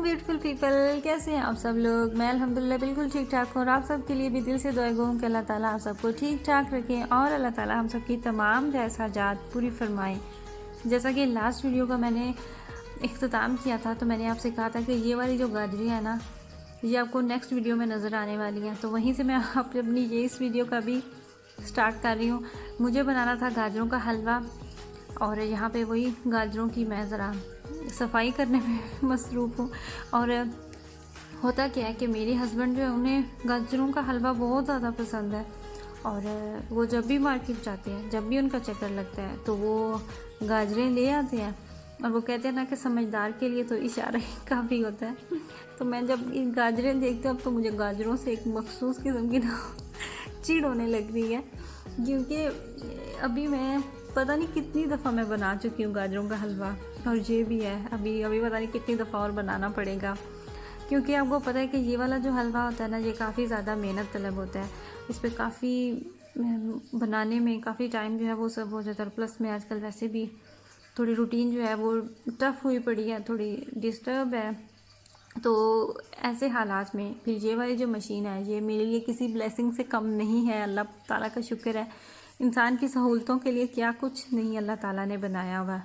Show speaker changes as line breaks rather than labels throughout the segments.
Beautiful people, कैसे हैं आप सब लोग। मैं अल्हम्दुलिल्लाह बिल्कुल ठीक ठाक हूँ और आप सब के लिए भी दिल से दुआ गो हूँ कि अल्लाह ताला आप सबको ठीक ठाक रखें और अल्लाह ताला हम सब की तमाम जायज़ हाजात पूरी फरमाएँ। जैसा कि लास्ट वीडियो का मैंने इख्तिताम किया था तो मैंने आपसे कहा था कि ये वाली जो गाजरी है ना, ये आपको नेक्स्ट वीडियो में नज़र आने वाली हैं। तो वहीं से मैं अपनी ये इस वीडियो का भी स्टार्ट कर रही हूँ। मुझे बनाना था गाजरों का हलवा और यहाँ पे वही गाजरों की मैं ज़रा सफाई करने में मसरूफ़ हूँ। और होता क्या है कि मेरे हस्बैंड जो है उन्हें गाजरों का हलवा बहुत ज़्यादा पसंद है और वो जब भी मार्केट जाते हैं, जब भी उनका चक्कर लगता है तो वो गाजरें ले आते हैं। और वो कहते हैं ना कि समझदार के लिए तो इशारा ही काफ़ी होता है। तो मैं जब इन गाजरें देखती हूँ अब तो मुझे गाजरों से एक मखसूस किस्म की ना चिढ़ होने लग रही है, क्योंकि अभी मैं पता नहीं कितनी दफ़ा मैं बना चुकी हूँ गाजरों का हलवा और ये भी है अभी पता नहीं कितनी दफ़ा और बनाना पड़ेगा। क्योंकि आपको पता है कि ये वाला जो हलवा होता है ना, ये काफ़ी ज़्यादा मेहनत तलब होता है। इस पर काफ़ी बनाने में काफ़ी टाइम जो है वो सब हो जाता है। प्लस में आजकल वैसे भी थोड़ी रूटीन जो है वो टफ़ हुई पड़ी है, थोड़ी डिस्टर्ब है। तो ऐसे हालात में फिर ये वाली जो मशीन है ये मेरे लिए किसी ब्लेसिंग से कम नहीं है। अल्लाह ताला का शुक्र है, इंसान की सहूलतों के लिए क्या कुछ नहीं अल्लाह ताला ने बनाया हुआ।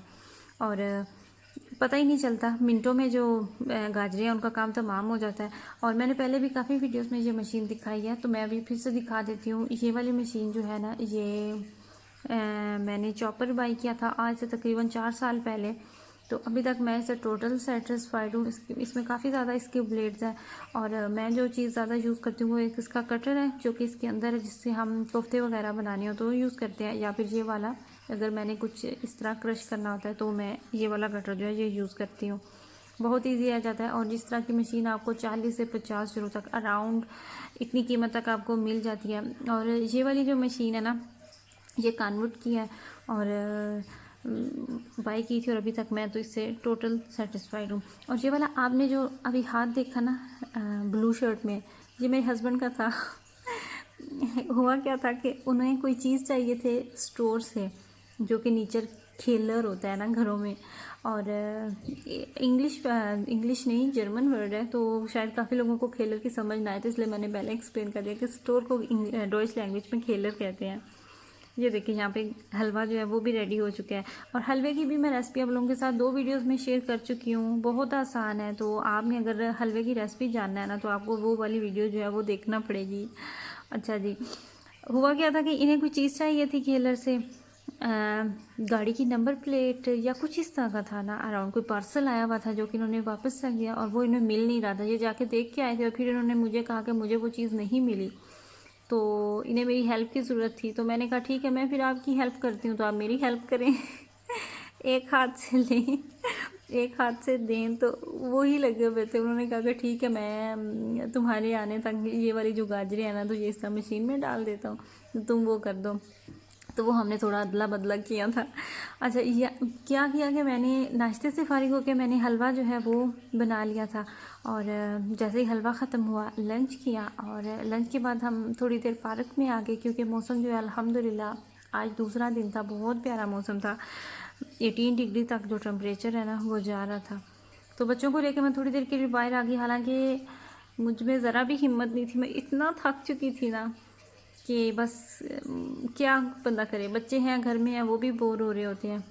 और पता ही नहीं चलता, मिनटों में जो गाजरें हैं उनका काम तमाम हो जाता है। और मैंने पहले भी काफ़ी वीडियोस में ये मशीन दिखाई है, तो मैं अभी फिर से दिखा देती हूँ। ये वाली मशीन जो है ना, ये मैंने चॉपर बाई किया था आज से तकरीबन 4 साल पहले। तो अभी तक मैं इससे टोटल सेटिस्फाइड हूँ। इसमें काफ़ी ज़्यादा इसके ब्लेड्स हैं और मैं जो चीज़ ज़्यादा यूज़ करती हूँ वो एक इसका कटर है जो कि इसके अंदर है, जिससे हम कोफ्ते वगैरह बनाने हो तो यूज़ करते हैं। या फिर ये वाला अगर मैंने कुछ इस तरह क्रश करना होता है तो मैं ये वाला कटर जो है ये यूज़ करती हूँ। बहुत ईजी आ जाता है। और जिस तरह की मशीन आपको 40 से 50 यूरो तक अराउंड इतनी कीमत तक आपको मिल जाती है। और ये वाली जो मशीन है ना, ये कानवुड की है और बाई की थी और अभी तक मैं तो इससे टोटल सेटिस्फाइड हूँ। और ये वाला आपने जो अभी हाथ देखा ना ब्लू शर्ट में, ये मेरे हस्बैंड का था। हुआ क्या था कि उन्हें कोई चीज़ चाहिए थे स्टोर से, जो कि नीचर खेलर होता है ना घरों में। और इंग्लिश नहीं जर्मन वर्ड है, तो शायद काफ़ी लोगों को खेलर की समझ ना आए, तो इसलिए मैंने पहले एक्सप्लेन कर दिया कि स्टोर को डॉइच लैंग्वेज में खेलर कहते हैं। ये देखिए यहाँ पे हलवा जो है वो भी रेडी हो चुका है। और हलवे की भी मैं रेसिपी आप लोगों के साथ 2 वीडियोस में शेयर कर चुकी हूँ। बहुत आसान है, तो आपने अगर हलवे की रेसिपी जानना है ना तो आपको वो वाली वीडियो जो है वो देखना पड़ेगी। अच्छा जी, हुआ क्या था कि इन्हें कोई चीज़ चाहिए थी खेलर से, गाड़ी की नंबर प्लेट या कुछ इस तरह का था ना, अराउंड कोई पार्सल आया हुआ था जो कि इन्होंने वापस रख दिया और वो इन्हें मिल नहीं रहा था। ये जाके देख के आए थे और फिर इन्होंने मुझे कहा कि मुझे वो चीज़ नहीं मिली, तो इन्हें मेरी हेल्प की ज़रूरत थी। तो मैंने कहा ठीक है मैं फिर आपकी हेल्प करती हूँ, तो आप मेरी हेल्प करें। एक हाथ से लें एक हाथ से दें, तो वो ही लगे हुए थे। उन्होंने कहा कि ठीक है मैं तुम्हारे आने तक ये वाली जो गाजरें हैं ना तो ये इस तरह मशीन में डाल देता हूँ, तो तुम वो कर दो। तो वो हमने थोड़ा अदला बदला किया था। अच्छा क्या किया कि मैंने नाश्ते से फारिग होकर मैंने हलवा जो है वो बना लिया था। और जैसे ही हलवा ख़त्म हुआ लंच किया और लंच के बाद हम थोड़ी देर पार्क में आ गए, क्योंकि मौसम जो है अल्हम्दुलिल्लाह आज दूसरा दिन था, बहुत प्यारा मौसम था। 18 डिग्री तक जो टेम्परेचर है ना वो जा रहा था। तो बच्चों को लेकर मैं थोड़ी देर के लिए बाहर आ गई, हालांकि मुझ में ज़रा भी हिम्मत नहीं थी। मैं इतना थक चुकी थी ना कि बस क्या बंदा करे, बच्चे हैं घर में हैं, वो भी बोर हो रहे होते हैं,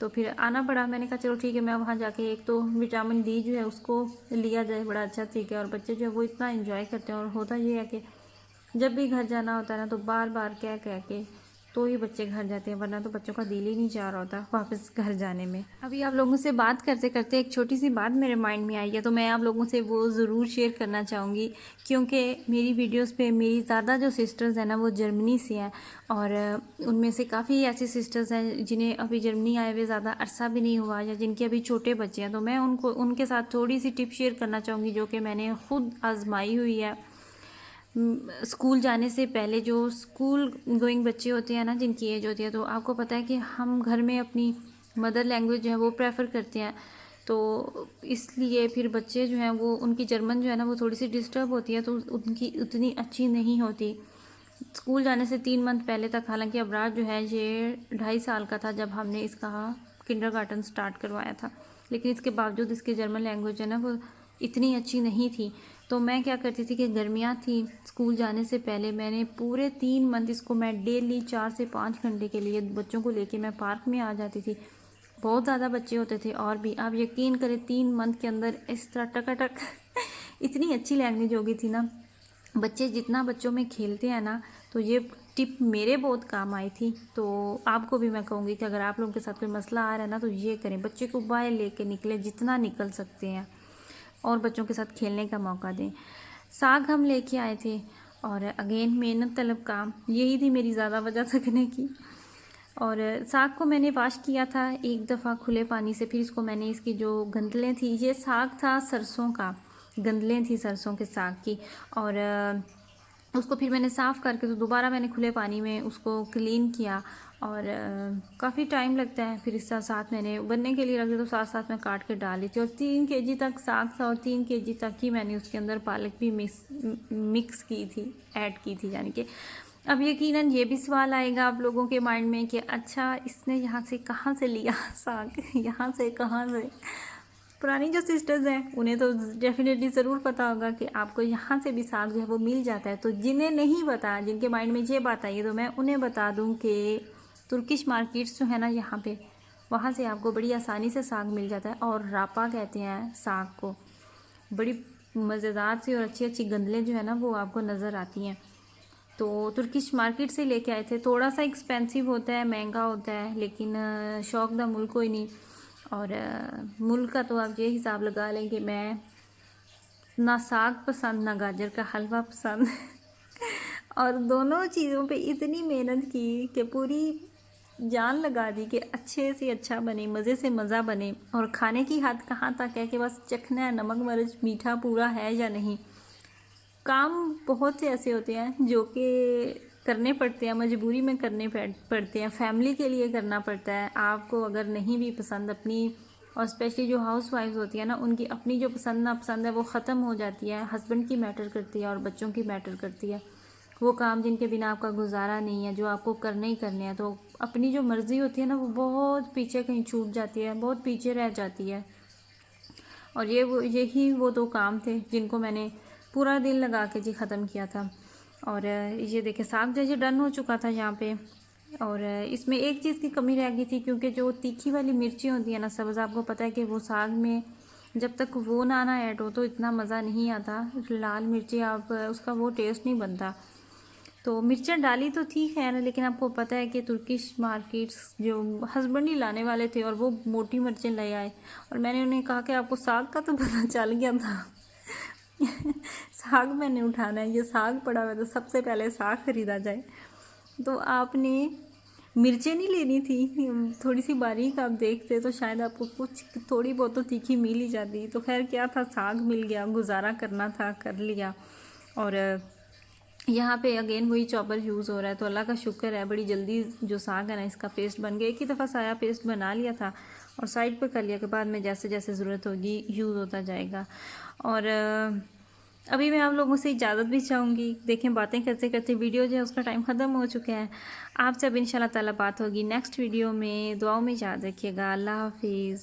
तो फिर आना पड़ा। मैंने कहा चलो ठीक है मैं वहाँ जाके एक तो विटामिन डी जो है उसको लिया जाए, बड़ा अच्छा तरीका है। और बच्चे जो है वो इतना एंजॉय करते हैं। और होता ये है कि जब भी घर जाना होता है ना तो बार बार कह के तो ही बच्चे घर जाते हैं, वरना तो बच्चों का दिल ही नहीं चाह रहा होता वापस घर जाने में। अभी आप लोगों से बात करते करते एक छोटी सी बात मेरे माइंड में आई है, तो मैं आप लोगों से वो ज़रूर शेयर करना चाहूँगी। क्योंकि मेरी वीडियोस पे मेरी ज़्यादा जो सिस्टर्स हैं ना वो जर्मनी से हैं और उनमें से काफ़ी ऐसी सिस्टर्स हैं जिन्हें अभी जर्मनी आए हुए ज़्यादा अरसा भी नहीं हुआ या जिनके अभी छोटे बच्चे हैं। तो मैं उनके साथ थोड़ी सी टिप शेयर करना चाहूँगी जो कि मैंने ख़ुद आजमाई हुई है। स्कूल जाने से पहले जो स्कूल गोइंग बच्चे होते हैं ना, जिनकी एज होती है, तो आपको पता है कि हम घर में अपनी मदर लैंग्वेज जो है वो प्रेफर करते हैं। तो इसलिए फिर बच्चे जो हैं वो उनकी जर्मन जो है ना वो थोड़ी सी डिस्टर्ब होती है, तो उनकी उतनी अच्छी नहीं होती स्कूल जाने से 3 मंथ पहले तक। हालांकि अबरार जो है ये 2.5 साल का था जब हमने इसका किंडरगार्टन स्टार्ट करवाया था, लेकिन इसके बावजूद इसकी जर्मन लैंग्वेज है ना वो इतनी अच्छी नहीं थी। तो मैं क्या करती थी कि गर्मियाँ थी, स्कूल जाने से पहले मैंने पूरे 3 मंथ इसको मैं डेली 4 से 5 घंटे के लिए बच्चों को लेके मैं पार्क में आ जाती थी। बहुत ज़्यादा बच्चे होते थे और भी आप यकीन करें 3 मंथ के अंदर इस तरह टकाटक इतनी अच्छी लैंग्वेज हो गई थी ना। बच्चे जितना बच्चों में खेलते हैं ना, तो ये टिप मेरे बहुत काम आई थी। तो आपको भी मैं कहूँगी कि अगर आप लोगों के साथ कोई मसला आ रहा है ना, तो ये करें, बच्चे को बाहर लेके निकले जितना निकल सकते हैं और बच्चों के साथ खेलने का मौका दें। साग हम लेके आए थे और अगेन मेहनत तलब काम, यही थी मेरी ज़्यादा वजह थकने की। और साग को मैंने वॉश किया था एक दफ़ा खुले पानी से, फिर इसको मैंने इसकी जो गंदलें थी, ये साग था सरसों का, गंदलें थी सरसों के साग की, और उसको फिर मैंने साफ़ करके तो दोबारा मैंने खुले पानी में उसको क्लीन किया। और काफ़ी टाइम लगता है, फिर इसका साथ मैंने बनने के लिए रख दिया, तो साथ साथ मैं काट के डाल दी थी। और 3 केजी तक साग था और 3 केजी तक ही मैंने उसके अंदर पालक भी मिक्स की थी, ऐड की थी। यानी कि अब यकीनन ये भी सवाल आएगा आप लोगों के माइंड में कि अच्छा इसने यहाँ से कहाँ से लिया साग, यहाँ से कहाँ से। पुरानी जो सिस्टर्स हैं उन्हें तो डेफिनेटली ज़रूर पता होगा कि आपको यहाँ से भी साग जो है वो मिल जाता है। तो जिन्हें नहीं पता, जिनके माइंड में ये बात आई है, तो मैं उन्हें बता दूँ कि तुर्किश मार्केट्स जो है ना यहाँ पे, वहाँ से आपको बड़ी आसानी से साग मिल जाता है। और रापा कहते हैं साग को, बड़ी मज़ेदार सी और अच्छी अच्छी गंदलें जो है ना वो आपको नज़र आती हैं। तो तुर्किश मार्केट से लेके आए थे। थोड़ा सा एक्सपेंसिव होता है, महंगा होता है, लेकिन शौक दा मुल्क कोई नहीं। और मुल्क का तो आप ये हिसाब लगा लें कि मैं ना साग पसंद ना गाजर का हलवा पसंद और दोनों चीज़ों पे इतनी मेहनत की कि पूरी जान लगा दी कि अच्छे से अच्छा बने, मज़े से मज़ा बने। और खाने की हद कहाँ तक है कि बस चखना है, नमक मिर्च मीठा पूरा है या नहीं। काम बहुत से ऐसे होते हैं जो कि करने पड़ते हैं, मजबूरी में करने पड़ते हैं, फैमिली के लिए करना पड़ता है। आपको अगर नहीं भी पसंद अपनी, और स्पेशली जो हाउस वाइफ्स होती है ना, उनकी अपनी जो पसंद नापसंद है वो ख़त्म हो जाती है। हस्बैंड की मैटर करती है और बच्चों की मैटर करती है। वो काम जिनके बिना आपका गुजारा नहीं है, जो आपको करने ही करने हैं, तो अपनी जो मर्ज़ी होती है ना वो बहुत पीछे कहीं छूट जाती है, बहुत पीछे रह जाती है। और यही वो 2 काम थे जिनको मैंने पूरा दिन लगा के जी ख़त्म किया था। और ये देखें साग जैसे डन हो चुका था यहाँ पे। और इसमें एक चीज़ की कमी रह गई थी, क्योंकि जो तीखी वाली मिर्ची होती है ना सब्ज़, आपको पता है कि वो साग में जब तक वो ना ऐड हो तो इतना मज़ा नहीं आता। लाल मिर्ची आप उसका वो टेस्ट नहीं बनता। तो मिर्चें डाली तो थी खैर, लेकिन आपको पता है कि तुर्किश मार्केट्स जो हस्बैंड ही लाने वाले थे और वो मोटी मिर्चें ले आए। और मैंने उन्हें कहा कि आपको साग का तो पता चल गया था साग मैंने उठाना है, ये साग पड़ा हुआ है तो सबसे पहले साग ख़रीदा जाए। तो आपने मिर्चें नहीं लेनी थी, थोड़ी सी बारीक आप देखते तो शायद आपको कुछ थोड़ी बहुत तो तीखी मिल ही जाती। तो खैर क्या था, साग मिल गया, गुजारा करना था, कर लिया। और यहाँ पे अगेन वही चॉपर यूज़ हो रहा है, तो अल्लाह का शुक्र है बड़ी जल्दी जो साग है ना इसका पेस्ट बन गया। एक ही दफ़ा साया पेस्ट बना लिया था और साइड पे कर लिया कि बाद में जैसे जैसे ज़रूरत होगी यूज़ होता जाएगा। और अभी मैं आप लोगों से इजाज़त भी चाहूँगी। देखें बातें करते करते वीडियो जो है उसका टाइम ख़त्म हो चुका है। आपसे अब इंशाल्लाह ताला बात होगी नेक्स्ट वीडियो में। दुआओं में याद रखिएगा। अल्लाह हाफिज़।